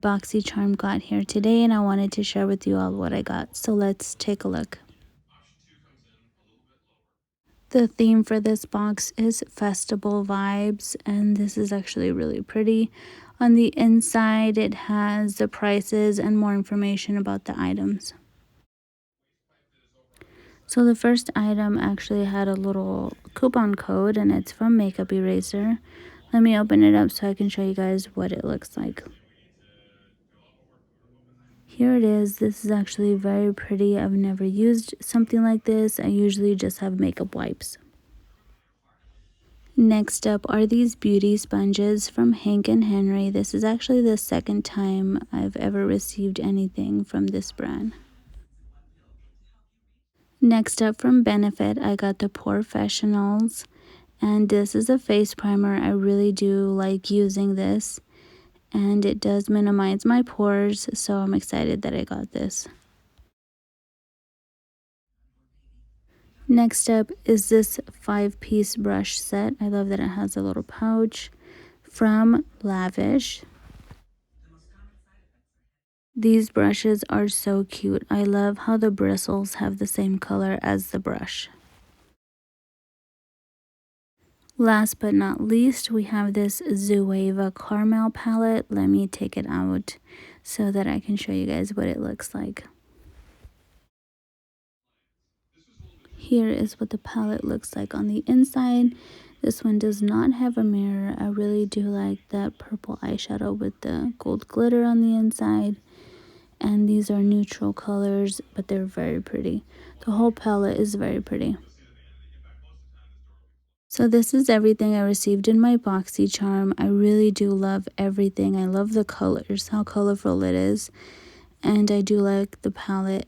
BoxyCharm got here today, and I wanted to share with you all what I got. So let's take a look. The theme for this box is festival vibes, and this is actually really pretty. On the inside, it has the prices and more information about the items. So the first item actually had a little coupon code, and it's from Makeup Eraser. Let me open it up so I can show you guys what it looks like. Here it is. This is actually very pretty. I've never used something like this. I usually just have makeup wipes. Next up are these beauty sponges from Hank and Henry. This is actually the second time I've ever received anything from this brand. Next up from Benefit, I got the Professionals, and this is a face primer. I really do like using this, and it does minimize my pores, so I'm excited that I got this. Next up is this 5-piece brush set. I love that it has a little pouch from Lavish. These brushes are so cute. I love how the bristles have the same color as the brush. Last but not least, we have this Zoeva Caramel palette. Let me take it out so that I can show you guys what it looks like. Here is what the palette looks like on the inside. This one does not have a mirror. I really do like that purple eyeshadow with the gold glitter on the inside. And these are neutral colors, but they're very pretty. The whole palette is very pretty. So this is everything I received in my BoxyCharm. I really do love everything. I love the colors, how colorful it is. And I do like the palette.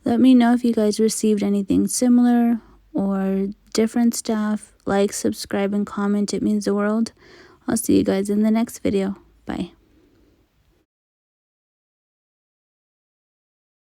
Let me know if you guys received anything similar or different stuff. Like, subscribe, and comment. It means the world. I'll see you guys in the next video. Bye.